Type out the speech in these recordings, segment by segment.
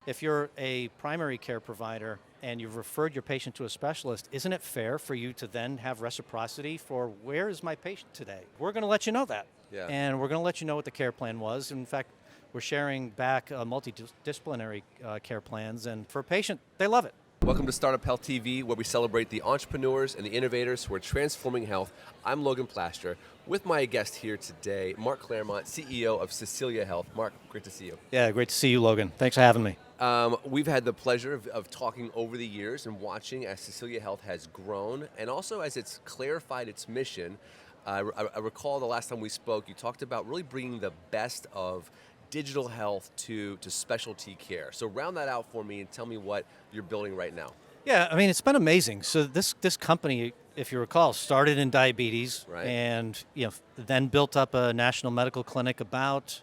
if you're a primary care provider and you've referred your patient to a specialist, isn't it fair for you to then have reciprocity for where is my patient today? We're going to let you know that. Yeah. And we're going to let you know what the care plan was. In fact, we're sharing back multidisciplinary care plans, and for a patient, they love it. Welcome to Startup Health TV, where we celebrate the entrepreneurs and the innovators who are transforming health. I'm Logan Plaster, with my guest here today, Mark Clermont, CEO of Cecelia Health. Mark, great to see you. Yeah, great to see you, Logan. Thanks for having me. We've had the pleasure of talking over the years and watching as Cecelia Health has grown, and also as it's clarified its mission. I recall the last time we spoke, you talked about really bringing the best of digital health to specialty care. So round that out for me and tell me what you're building right now. Yeah, I mean, it's been amazing. So this company, if you recall, started in diabetes, Right. and then built up a national medical clinic about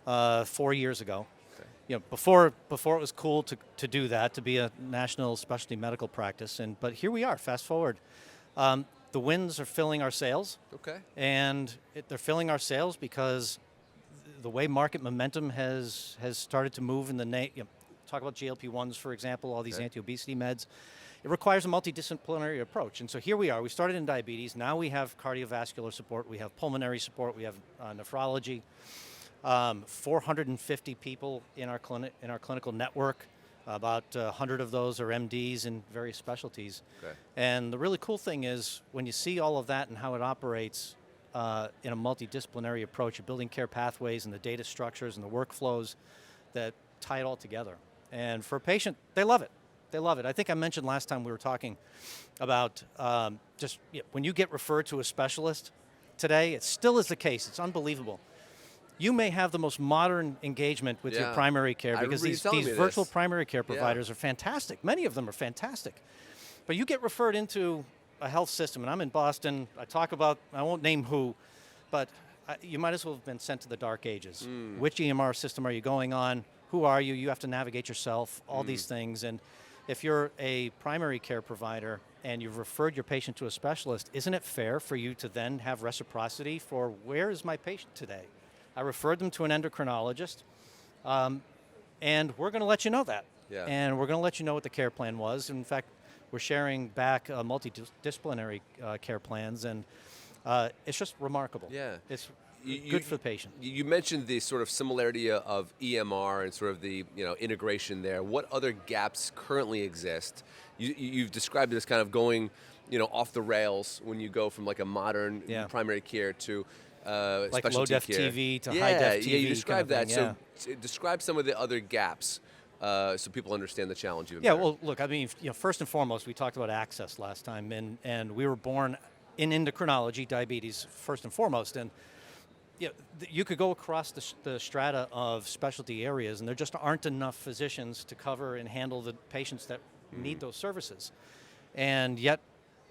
4 years ago. Okay. Before it was cool to do that, to be a national specialty medical practice. But here we are. Fast forward, the wins are filling our sails, Okay. and they're filling our sails because the way market momentum has started to move in the talk about GLP-1s, for example, all these Okay. anti-obesity meds. It requires a multidisciplinary approach. And so here we are. We started in diabetes. Now we have cardiovascular support. We have pulmonary support. We have nephrology. 450 people in our clinical network. About 100 of those are MDs in various specialties. Okay. And the really cool thing is when you see all of that and how it operates in a multidisciplinary approach of building care pathways and the data structures and the workflows that tie it all together. And for a patient, they love it. They love it. I think I mentioned last time we were talking about when you get referred to a specialist today, it still is the case. It's unbelievable. You may have the most modern engagement with your primary care I because remember you these telling me virtual this. primary care providers are fantastic. Many of them are fantastic. But you get referred into a health system, and I'm in Boston. I won't name who, but you might as well have been sent to the dark ages. Which EMR system are you going on? Who are you? You have to navigate yourself, all these things. And if you're a primary care provider and you've referred your patient to a specialist, isn't it fair for you to then have reciprocity for where is my patient today? I referred them to an endocrinologist, and we're going to let you know that. Yeah. And we're going to let you know what the care plan was. In fact, we're sharing back multidisciplinary care plans, and it's just remarkable. Yeah. It's good for the patient. You mentioned the sort of similarity of EMR and sort of the integration there. What other gaps currently exist? You've described it as kind of going off the rails when you go from like a modern primary care to like specialty low def care. TV to high def TV. Yeah, you described kind of that. thing, So describe some of the other gaps so people understand the challenge even Yeah, better. well, look, I mean, first and foremost, we talked about access last time, and we were born in endocrinology, diabetes, first and foremost, and you could go across the strata of specialty areas, and there just aren't enough physicians to cover and handle the patients that need those services, and yet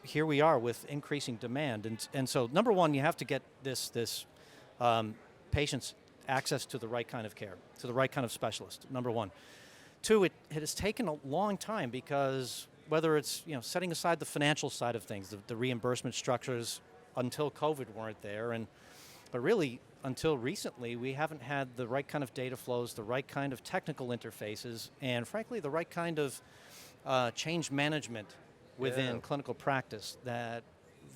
here we are with increasing demand, and so number one, you have to get this patients access to the right kind of care, to the right kind of specialist. Number one. Two, it has taken a long time because whether it's setting aside the financial side of things, the reimbursement structures until COVID weren't there, but really until recently we haven't had the right kind of data flows, the right kind of technical interfaces, and frankly the right kind of change management within clinical practice that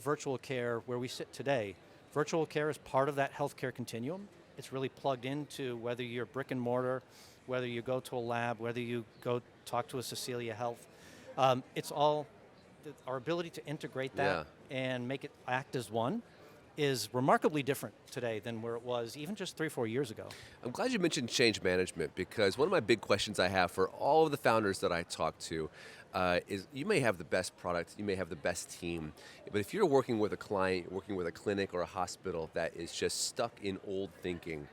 virtual care, where we sit today, virtual care is part of that healthcare continuum. It's really plugged into whether you're brick and mortar, whether you go to a lab, whether you go talk to a Cecelia Health. It's all, our ability to integrate that and make it act as one is remarkably different today than where it was even just 3-4 years ago. I'm glad you mentioned change management, because one of my big questions I have for all of the founders that I talk to is you may have the best product, you may have the best team, but if you're working with a client, working with a clinic or a hospital that is just stuck in old thinking,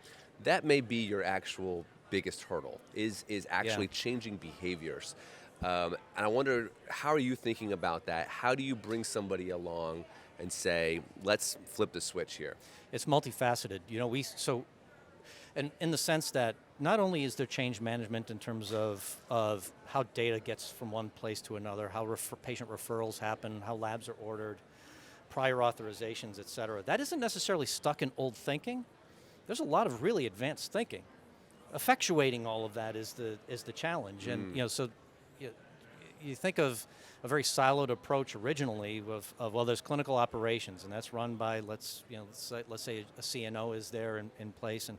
that may be your actual biggest hurdle, is actually changing behaviors. And I wonder, how are you thinking about that? How do you bring somebody along and say, let's flip the switch here? It's multifaceted. And in the sense that not only is there change management in terms of how data gets from one place to another, how patient referrals happen, how labs are ordered, prior authorizations, et cetera. That isn't necessarily stuck in old thinking. There's a lot of really advanced thinking. effectuating all of that is the challenge. And so you, you think of a very siloed approach originally of well, there's clinical operations, and that's run by let's say a CNO is there in place, and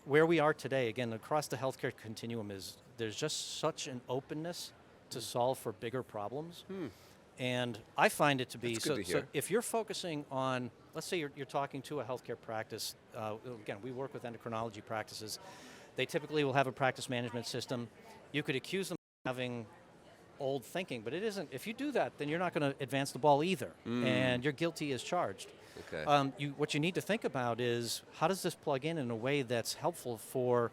where we are today, again, across the healthcare continuum is there's just such an openness to solve for bigger problems. And I find it to be, so if you're focusing on, let's say you're talking to a healthcare practice, again, we work with endocrinology practices, they typically will have a practice management system. You could accuse them of having old thinking, but it isn't. If you do that, then you're not going to advance the ball either, and you're guilty as charged. Okay. What you need to think about is, how does this plug in a way that's helpful for,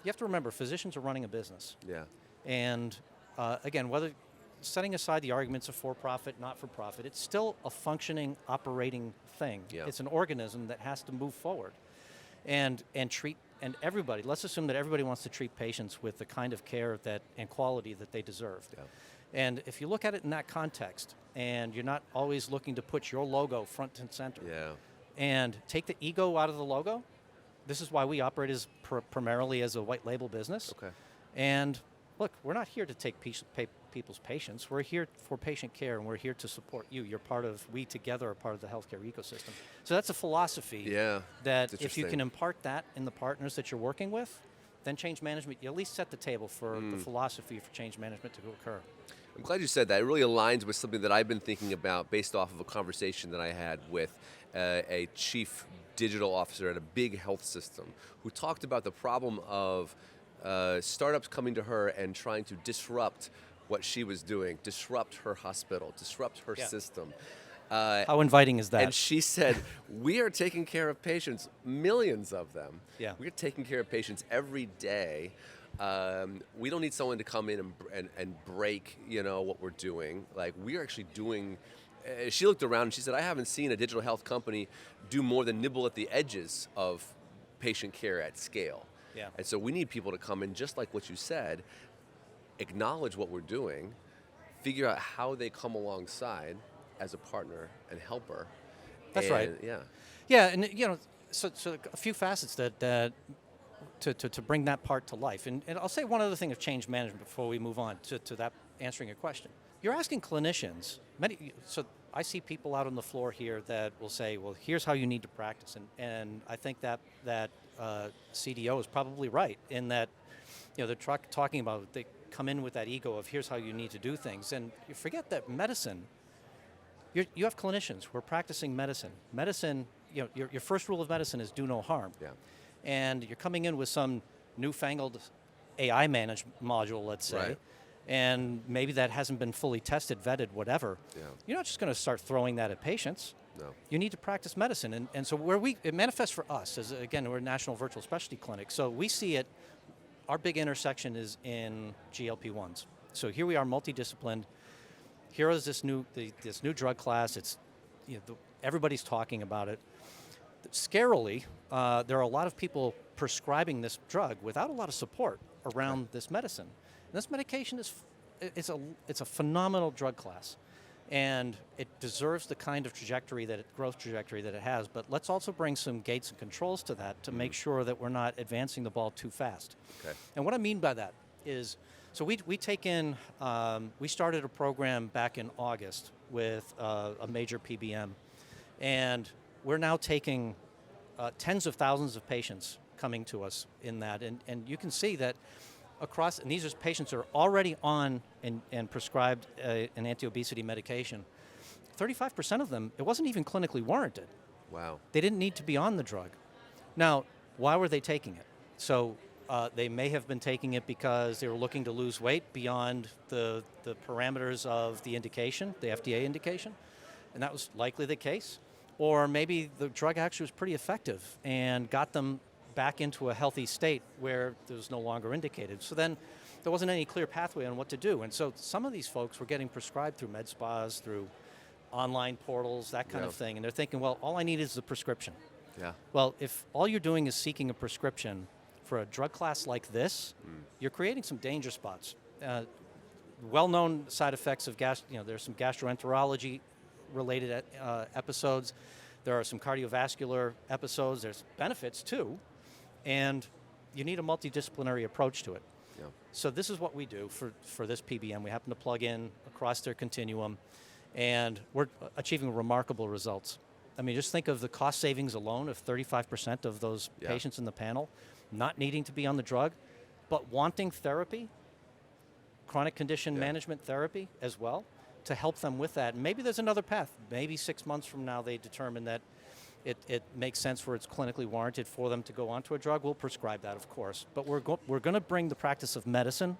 you have to remember, physicians are running a business. Yeah. And again, whether setting aside the arguments of for-profit, not-for-profit, it's still a functioning, operating thing. Yeah. It's an organism that has to move forward and treat, and everybody, let's assume that everybody wants to treat patients with the kind of care and quality that they deserve. Yeah. And if you look at it in that context, and you're not always looking to put your logo front and center, and take the ego out of the logo, this is why we operate as primarily as a white label business. Okay. And look, we're not here to take people's patients. We're here for patient care, and we're here to support you. We together are part of the healthcare ecosystem. So that's a philosophy that if you can impart that in the partners that you're working with, then change management, you at least set the table for the philosophy for change management to occur. I'm glad you said that. It really aligns with something that I've been thinking about based off of a conversation that I had with a chief digital officer at a big health system who talked about the problem of startups coming to her and trying to disrupt what she was doing, disrupt her hospital, disrupt her system. How inviting is that? And she said, we are taking care of patients, millions of them. Yeah. We're taking care of patients every day. We don't need someone to come in and break, what we're doing. Like, we're actually doing. She looked around and she said, I haven't seen a digital health company do more than nibble at the edges of patient care at scale. Yeah. And so we need people to come in, just like what you said, acknowledge what we're doing, figure out how they come alongside as a partner and helper. That's right. Yeah. Yeah, and so a few facets that to bring that part to life. And I'll say one other thing of change management before we move on to that, answering your question. You're asking clinicians, so I see people out on the floor here that will say, well, here's how you need to practice. And I think that CDO is probably right in that, they're talking about, they come in with that ego of here's how you need to do things. And you forget that medicine, you have clinicians who are practicing medicine. Medicine, your first rule of medicine is do no harm. Yeah. And you're coming in with some newfangled AI module, let's say, Right. and maybe that hasn't been fully tested, vetted, whatever. Yeah. You're not just going to start throwing that at patients. No. You need to practice medicine. And so it manifests for us, as again, we're a national virtual specialty clinic. So we see it, our big intersection is in GLP-1s. So here we are, multidisciplined. Here is this new drug class. It's, everybody's talking about it. Scarily, there are a lot of people prescribing this drug without a lot of support around this medicine. And this medication it's a phenomenal drug class, and it deserves the kind of growth trajectory that it has. But let's also bring some gates and controls to that to make sure that we're not advancing the ball too fast. Okay. And what I mean by that is, so we take in, we started a program back in August with a major PBM, and we're now taking tens of thousands of patients coming to us in that. And you can see that across, and these are patients who are already on and prescribed an anti-obesity medication. 35% of them, it wasn't even clinically warranted. Wow. They didn't need to be on the drug. Now, why were they taking it? So they may have been taking it because they were looking to lose weight beyond the parameters of the indication, the FDA indication, and that was likely the case. Or maybe the drug actually was pretty effective and got them back into a healthy state where it was no longer indicated. So then there wasn't any clear pathway on what to do. And so some of these folks were getting prescribed through med spas, through online portals, that kind of thing. And they're thinking, well, all I need is the prescription. Yeah. Well, if all you're doing is seeking a prescription for a drug class like this, you're creating some danger spots. Well-known side effects of there's some gastroenterology related episodes. There are some cardiovascular episodes. There's benefits too. And you need a multidisciplinary approach to it. Yeah. So this is what we do for this PBM. We happen to plug in across their continuum, and we're achieving remarkable results. I mean, just think of the cost savings alone of 35% of those patients in the panel not needing to be on the drug, but wanting therapy, chronic condition management therapy as well, to help them with that. And maybe there's another path. Maybe 6 months from now they determine that it makes sense where it's clinically warranted for them to go onto a drug. We'll prescribe that, of course. But we're going to bring the practice of medicine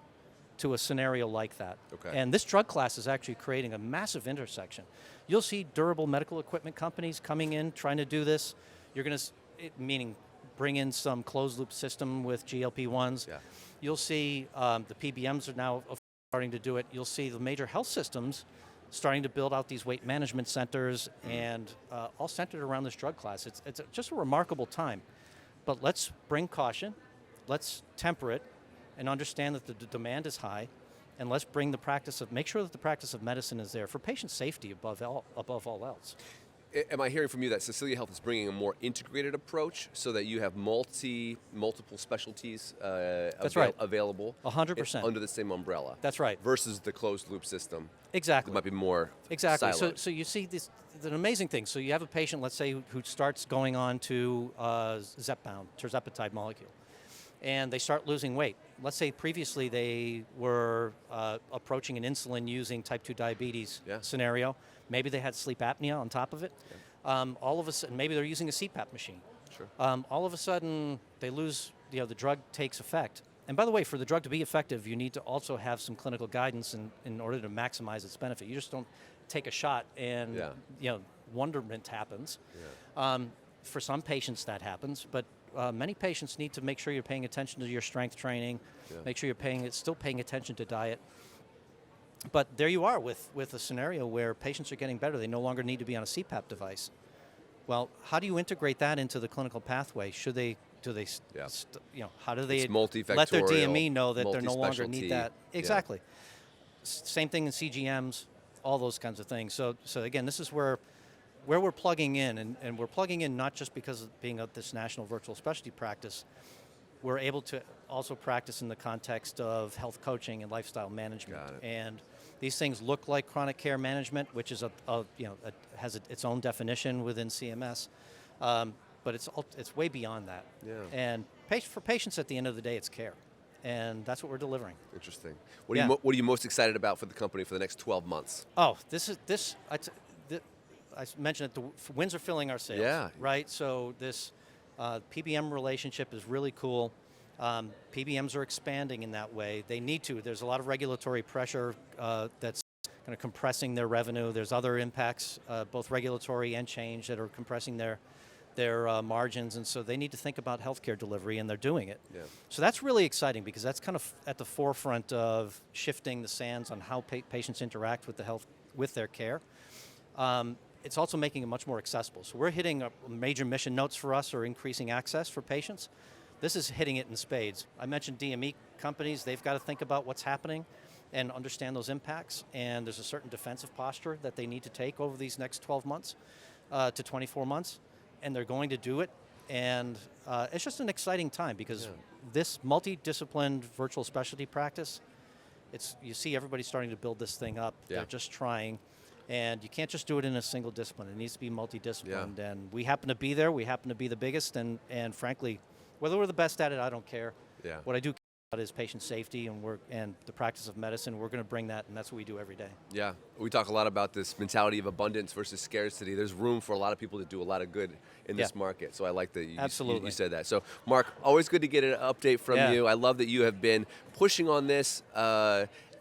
to a scenario like that. Okay. And this drug class is actually creating a massive intersection. You'll see durable medical equipment companies coming in trying to do this. You're going to, meaning bring in some closed loop system with GLP-1s. Yeah. You'll see the PBMs are now starting to do it. You'll see the major health systems starting to build out these weight management centers and all centered around this drug class. It's just a remarkable time. But let's bring caution, let's temper it, and understand that the demand is high, and let's bring the practice of, make sure that the practice of medicine is there for patient safety above all else. Am I hearing from you that Cecelia Health is bringing a more integrated approach so that you have multiple specialties available 100%. under the same umbrella? That's right. Versus the closed loop system. Exactly. It might be more siloed. So you see this, it's an amazing thing. So you have a patient, let's say, who starts going on to Zepbound, tirzepatide molecule, and they start losing weight. Let's say previously they were approaching an insulin using type 2 diabetes scenario. Maybe they had sleep apnea on top of it. Yeah. All of a sudden, maybe they're using a CPAP machine. Sure. All of a sudden, they lose, the drug takes effect. And by the way, for the drug to be effective, you need to also have some clinical guidance in order to maximize its benefit. You just don't take a shot and wonderment happens. Yeah. For some patients that happens, but many patients need to make sure you're paying attention to your strength training, make sure you're still paying attention to diet. But there you are with a scenario where patients are getting better. They no longer need to be on a CPAP device. Well, how do you integrate that into the clinical pathway? How do they let their DME know that they no longer need that? Exactly. Same thing in CGMs, all those kinds of things. So again, this is where we're plugging in, and we're plugging in not just because of being this national virtual specialty practice. We're able to also practice in the context of health coaching and lifestyle management. And these things look like chronic care management, which is has its own definition within CMS, but it's way beyond that. Yeah. And for patients, at the end of the day, it's care, and that's what we're delivering. Interesting. What are you most excited about for the company for the next 12 months? Oh, I mentioned that the wins are filling our sails. Yeah. Right. So this PBM relationship is really cool. PBMs are expanding in that way. They need to. There's a lot of regulatory pressure that's kind of compressing their revenue. There's other impacts, both regulatory and change, that are compressing their margins, and so they need to think about healthcare delivery, and they're doing it. Yeah. So that's really exciting because that's kind of at the forefront of shifting the sands on how patients interact with their care. It's also making it much more accessible. So we're hitting major mission notes for us are increasing access for patients. This is hitting it in spades. I mentioned DME companies. They've got to think about what's happening and understand those impacts. And there's a certain defensive posture that they need to take over these next 12 months to 24 months. And they're going to do it. And it's just an exciting time because this multidisciplined virtual specialty practice, you see everybody starting to build this thing up. Yeah. They're just trying. And you can't just do it in a single discipline. It needs to be multidisciplined. Yeah. And we happen to be there. We happen to be the biggest. And frankly, whether we're the best at it, I don't care. Yeah. What I do care about is patient safety and the practice of medicine. We're going to bring that, and that's what we do every day. Yeah. We talk a lot about this mentality of abundance versus scarcity. There's room for a lot of people to do a lot of good in this market. So I like that you said that. So Mark, always good to get an update from you. I love that you have been pushing on this.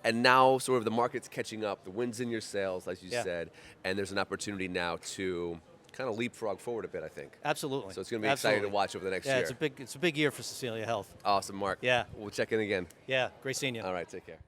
And now sort of the market's catching up, the wind's in your sails, as you said, and there's an opportunity now to kind of leapfrog forward a bit, I think. Absolutely. So it's going to be exciting to watch over the next year. Yeah, it's a big year for Cecelia Health. Awesome, Mark. Yeah. We'll check in again. Yeah, great seeing you. All right, take care.